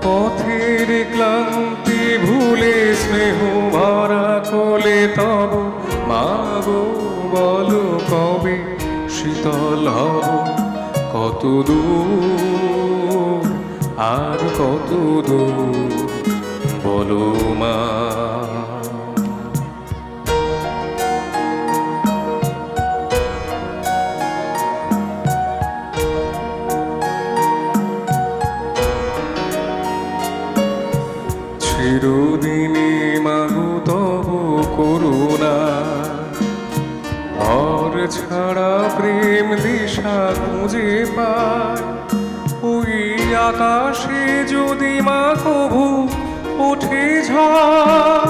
পথের ক্লান্তি ভুলে স্নেহ ভরা কোলে তব মাগো বলো কবে শীতল হব কত দূর আর কত দূর বলো মা চিরদিনই মাগো তব করুণা ঘর ছাড়া প্রেম দিশা খুঁজে পায় ওই আকাশে যদি মা কভু ওঠে ঝড়